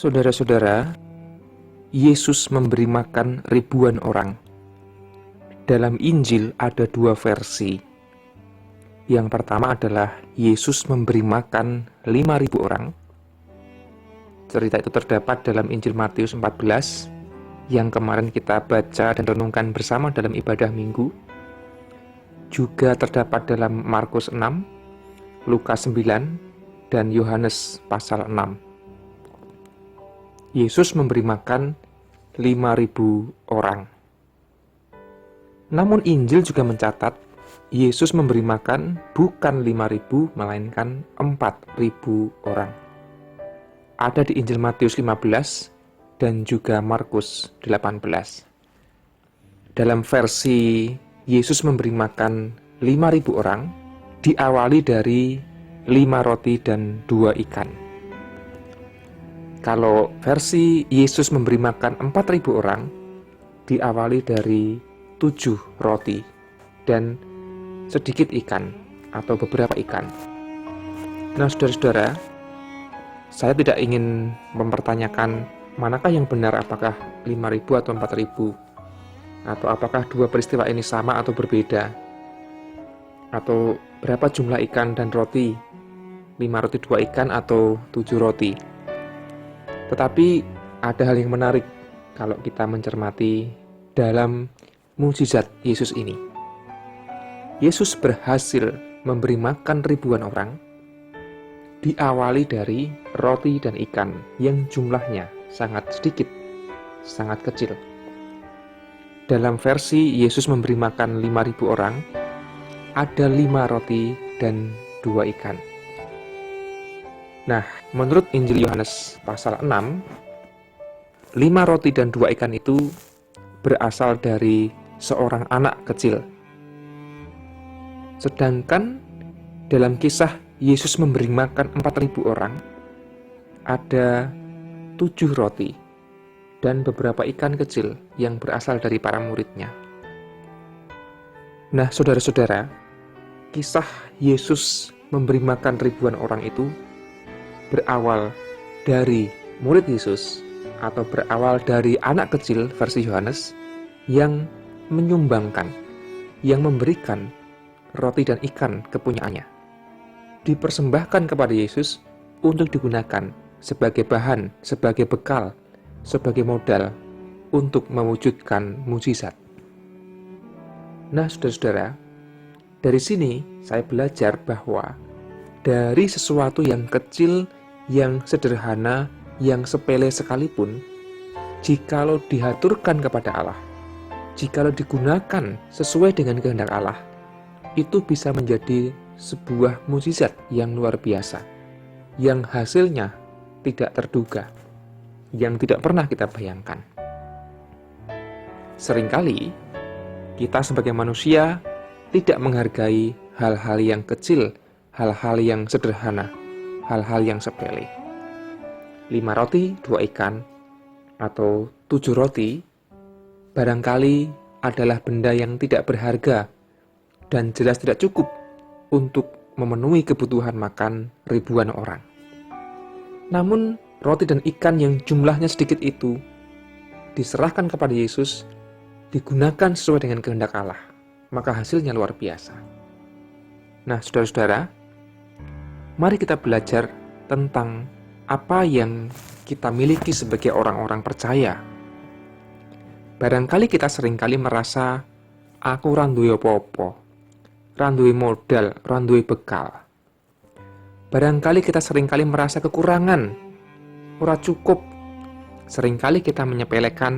Saudara-saudara, Yesus memberi makan ribuan orang. Dalam Injil ada dua versi. Yang pertama adalah Yesus memberi makan 5.000 orang. Cerita itu terdapat dalam Injil Matius 14 yang kemarin kita baca dan renungkan bersama dalam ibadah minggu. Juga terdapat dalam Markus 6, Lukas 9, dan Yohanes pasal 6. Yesus memberi makan 5.000 orang. Namun Injil juga mencatat Yesus memberi makan bukan 5.000 melainkan 4.000 orang. Ada di Injil Matius 15 dan juga Markus 18. Dalam versi Yesus memberi makan 5.000 orang diawali dari 5 roti dan 2 ikan. Kalau versi Yesus memberi makan 4.000 orang, diawali dari 7 roti dan sedikit ikan atau beberapa ikan. Nah, saudara-saudara, saya tidak ingin mempertanyakan manakah yang benar, apakah 5.000 atau 4.000, atau apakah dua peristiwa ini sama atau berbeda, atau berapa jumlah ikan dan roti, 5 roti 2 ikan atau 7 roti. Tetapi ada hal yang menarik kalau kita mencermati dalam mukjizat Yesus ini. Yesus berhasil memberi makan ribuan orang diawali dari roti dan ikan yang jumlahnya sangat sedikit, sangat kecil. Dalam versi Yesus memberi makan 5.000 orang, ada 5 roti dan 2 ikan. Nah, menurut Injil Yohanes pasal 6, 5 roti dan 2 ikan itu berasal dari seorang anak kecil. Sedangkan dalam kisah Yesus memberi makan 4.000 orang, ada 7 roti dan beberapa ikan kecil yang berasal dari para muridnya. Nah, saudara-saudara, kisah Yesus memberi makan ribuan orang itu berawal dari murid Yesus atau berawal dari anak kecil versi Yohanes yang menyumbangkan, yang memberikan roti dan ikan kepunyaannya, dipersembahkan kepada Yesus untuk digunakan sebagai bahan, sebagai bekal, sebagai modal untuk mewujudkan mukjizat. Nah, saudara-saudara, dari sini saya belajar bahwa dari sesuatu yang kecil, yang sederhana, yang sepele sekalipun, jikalau dihaturkan kepada Allah, jikalau digunakan sesuai dengan kehendak Allah, itu bisa menjadi sebuah mukjizat yang luar biasa, yang hasilnya tidak terduga, yang tidak pernah kita bayangkan. Seringkali kita sebagai manusia tidak menghargai hal-hal yang kecil, hal-hal yang sederhana, hal-hal yang sepele. 5 roti, 2 ikan, atau 7 roti, barangkali adalah benda yang tidak berharga dan jelas tidak cukup untuk memenuhi kebutuhan makan ribuan orang. Namun, roti dan ikan yang jumlahnya sedikit itu diserahkan kepada Yesus, digunakan sesuai dengan kehendak Allah, maka hasilnya luar biasa. Nah, saudara-saudara, mari kita belajar tentang apa yang kita miliki sebagai orang-orang percaya. Barangkali kita seringkali merasa, aku ora duwe apa-apa, ora duwe modal, ora duwe bekal. Barangkali kita seringkali merasa kekurangan, ora cukup. Seringkali kita menyepelekan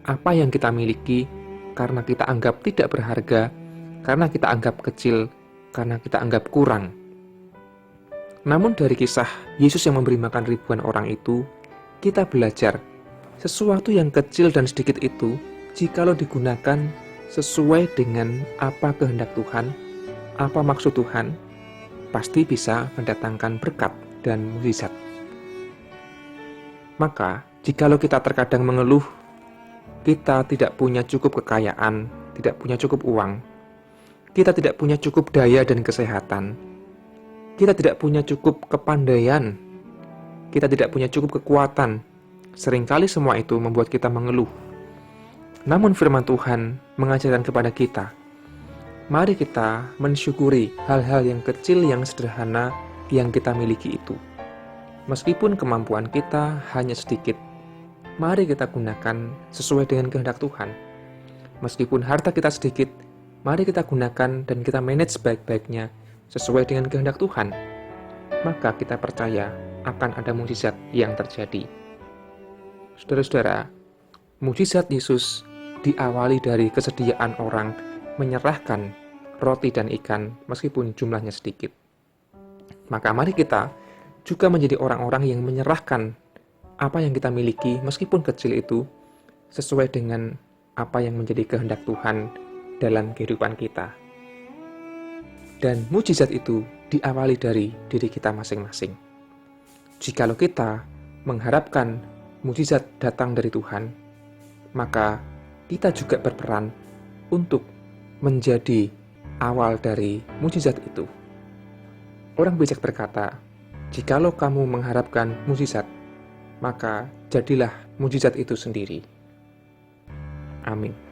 apa yang kita miliki karena kita anggap tidak berharga, karena kita anggap kecil, karena kita anggap kurang. Namun dari kisah Yesus yang memberi makan ribuan orang itu, kita belajar sesuatu yang kecil dan sedikit itu, jikalau digunakan sesuai dengan apa kehendak Tuhan, apa maksud Tuhan, pasti bisa mendatangkan berkat dan mukjizat. Maka, jikalau kita terkadang mengeluh, kita tidak punya cukup kekayaan, tidak punya cukup uang, kita tidak punya cukup daya dan kesehatan, kita tidak punya cukup kepandaian, kita tidak punya cukup kekuatan Seringkali semua itu membuat kita mengeluh. Namun firman Tuhan mengajarkan kepada kita, mari kita mensyukuri hal-hal yang kecil yang sederhana yang kita miliki itu. Meskipun kemampuan kita hanya sedikit, mari kita gunakan sesuai dengan kehendak Tuhan. Meskipun harta kita sedikit, mari kita gunakan dan kita manage sebaik-baiknya sesuai dengan kehendak Tuhan. Maka kita percaya akan ada mukjizat yang terjadi. Saudara-saudara, mukjizat Yesus diawali dari kesediaan orang menyerahkan roti dan ikan meskipun jumlahnya sedikit. Maka mari kita juga menjadi orang-orang yang menyerahkan apa yang kita miliki meskipun kecil itu sesuai dengan apa yang menjadi kehendak Tuhan dalam kehidupan kita. Dan mukjizat itu diawali dari diri kita masing-masing. Jikalau kita mengharapkan mukjizat datang dari Tuhan, maka kita juga berperan untuk menjadi awal dari mukjizat itu. Orang bijak berkata, jikalau kamu mengharapkan mukjizat, maka jadilah mukjizat itu sendiri. Amin.